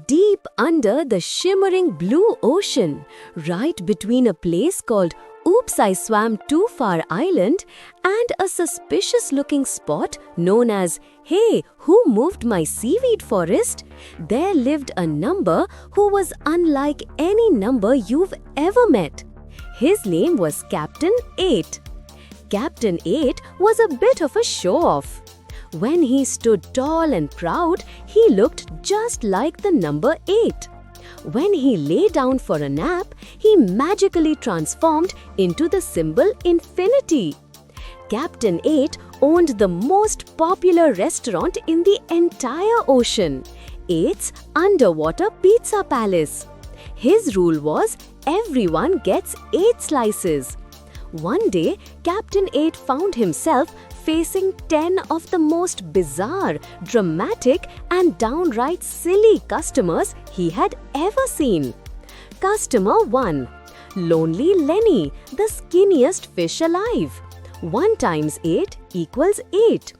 Deep under the shimmering blue ocean, right between a place called Oops, I Swam Too Far Island and a suspicious-looking spot known as Hey, Who Moved My Seaweed Forest, there lived a number who was unlike any number you've ever met. His name was Captain 8. Captain 8 was a bit of a show-off. When he stood tall and proud, he looked just like the number 8. When he lay down for a nap, he magically transformed into the symbol infinity. Captain 8 owned the most popular restaurant in the entire ocean, 8's Underwater Pizza Palace. His rule was everyone gets 8 slices. One day, Captain 8 found himself facing 10 of the most bizarre, dramatic and downright silly customers he had ever seen. Customer 1. Lonely Lenny, the skinniest fish alive. 1 times 8 equals 8.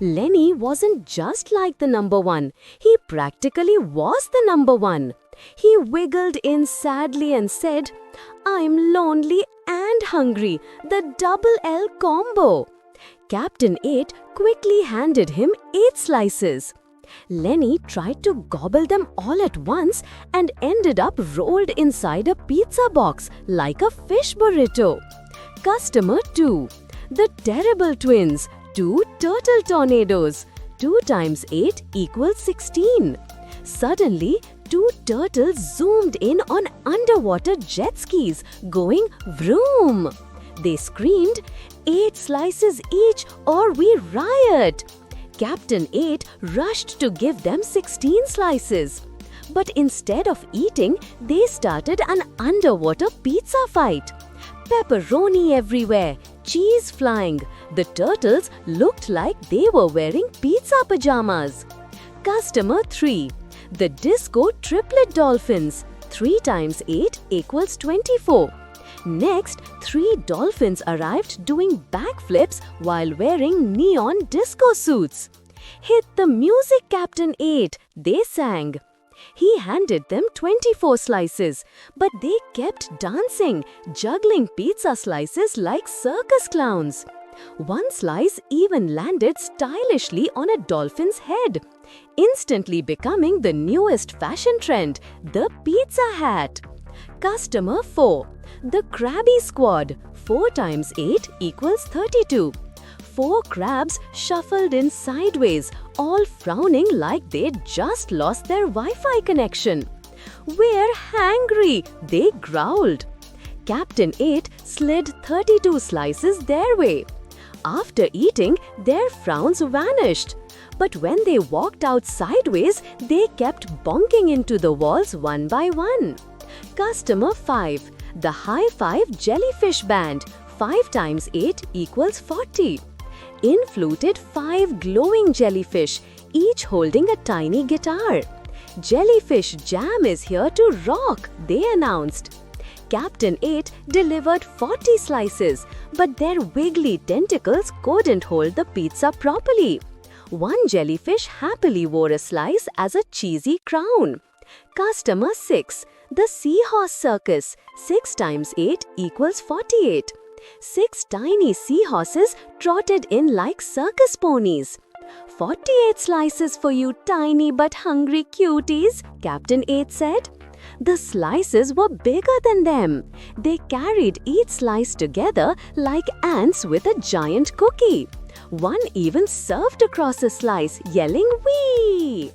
Lenny wasn't just like the number 1. He practically was the number 1. He wiggled in sadly and said, "I'm lonely and hungry, the double L combo." Captain 8 quickly handed him 8 slices. Lenny tried to gobble them all at once and ended up rolled inside a pizza box like a fish burrito. Customer 2. The Terrible Twins, 2 turtle tornadoes. 2 times 8 equals 16. Suddenly, 2 turtles zoomed in on underwater jet skis, going vroom. They screamed, "8 slices each or we riot!" Captain 8 rushed to give them 16 slices. But instead of eating, they started an underwater pizza fight. Pepperoni everywhere, cheese flying. The turtles looked like they were wearing pizza pajamas. Customer 3. The Disco Triplet Dolphins. 3 times 8 equals 24. Next, 3 dolphins arrived doing backflips while wearing neon disco suits. "Hit the music, Captain 8," they sang. He handed them 24 slices, but they kept dancing, juggling pizza slices like circus clowns. 1 slice even landed stylishly on a dolphin's head, instantly becoming the newest fashion trend, the pizza hat. Customer 4. The Krabby Squad. 4 times 8 equals 32. 4 crabs shuffled in sideways, all frowning like they'd just lost their Wi-Fi connection. "We're hangry," they growled. Captain 8 slid 32 slices their way. After eating, their frowns vanished. But when they walked out sideways, they kept bonking into the walls one by one. Customer 5. The High Five Jellyfish Band. 5 times 8 equals 40. In-fluted 5 glowing jellyfish, each holding a tiny guitar. "Jellyfish Jam is here to rock," they announced. Captain 8 delivered 40 slices, but their wiggly tentacles couldn't hold the pizza properly. 1 jellyfish happily wore a slice as a cheesy crown. Customer 6. The Seahorse Circus. 6 times 8 equals 48. 6 tiny seahorses trotted in like circus ponies. "48 slices for you tiny but hungry cuties," Captain 8 said. The slices were bigger than them. They carried each slice together like ants with a giant cookie. 1 even surfed across a slice, yelling, "Wee!"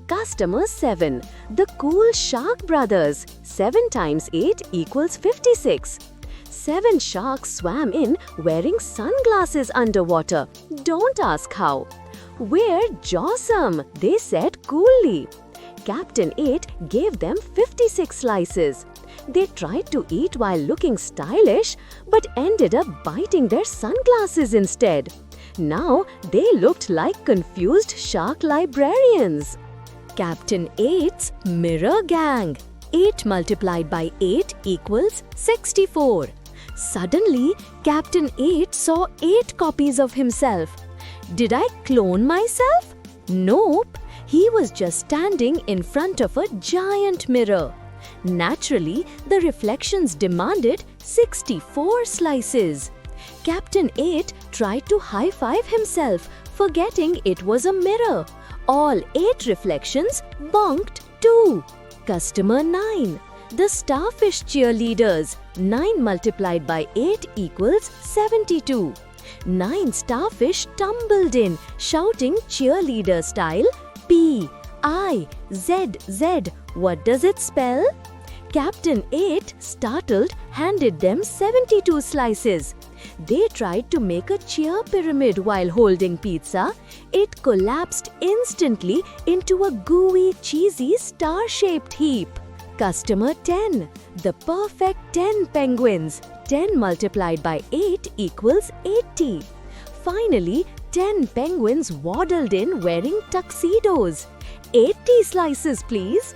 Customer 7. The Cool Shark Brothers. 7 times 8 equals 56. 7 sharks swam in wearing sunglasses underwater. Don't ask how. "We're jawsome," they said coolly. Captain 8 gave them 56 slices. They tried to eat while looking stylish, but ended up biting their sunglasses instead. Now they looked like confused shark librarians. Captain 8's Mirror Gang. 8 multiplied by 8 equals 64. Suddenly, Captain 8 saw 8 copies of himself. Did I clone myself? Nope. He was just standing in front of a giant mirror. Naturally, the reflections demanded 64 slices. Captain 8 tried to high-five himself, forgetting it was a mirror. All 8 reflections bonked too. Customer 9. The Starfish Cheerleaders. 9 multiplied by 8 equals 72. 9 starfish tumbled in, shouting cheerleader style, P-I-Z-Z. What does it spell? Captain 8, startled, handed them 72 slices. They tried to make a cheer pyramid while holding pizza. It collapsed instantly into a gooey, cheesy, star-shaped heap. Customer 10. The perfect 10 penguins. 10 multiplied by 8 equals 80. Finally, 10 penguins waddled in wearing tuxedos. 80 slices, please.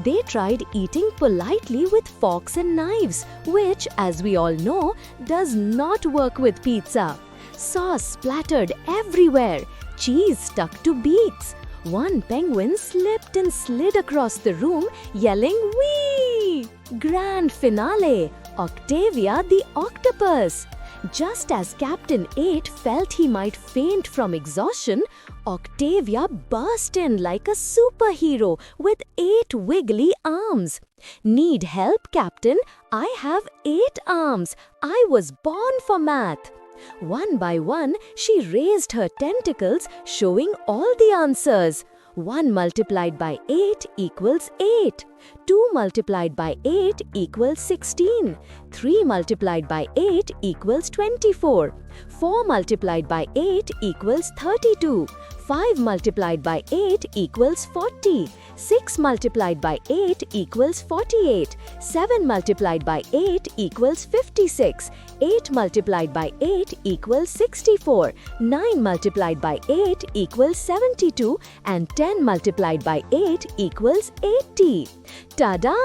They tried eating politely with forks and knives, which, as we all know, does not work with pizza. Sauce splattered everywhere. Cheese stuck to beaks. One penguin slipped and slid across the room, yelling, "Whee!" Grand finale! Octavia the octopus! Just as Captain 8 felt he might faint from exhaustion, Octavia burst in like a superhero with 8 wiggly arms. "Need help, Captain? I have 8 arms. I was born for math." One by one, she raised her tentacles, showing all the answers. 1 multiplied by 8 equals 8. 2 multiplied by 8 equals 16. 3 multiplied by 8 equals 24. 4 multiplied by 8 equals 32. 5 multiplied by 8 equals 40. 6 multiplied by 8 equals 48. 7 multiplied by 8 equals 56. 8 multiplied by 8 equals 64. 9 multiplied by 8 equals 72. And 10 multiplied by 8 equals 80. "Tada!"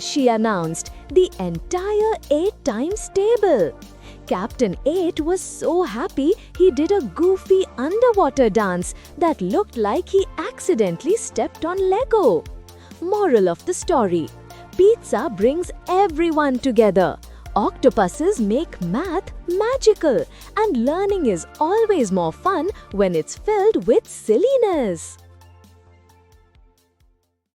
she announced, the entire 8 times table. Captain 8 was so happy he did a goofy underwater dance that looked like he accidentally stepped on Lego. Moral of the story: pizza brings everyone together. Octopuses make math magical, and learning is always more fun when it's filled with silliness.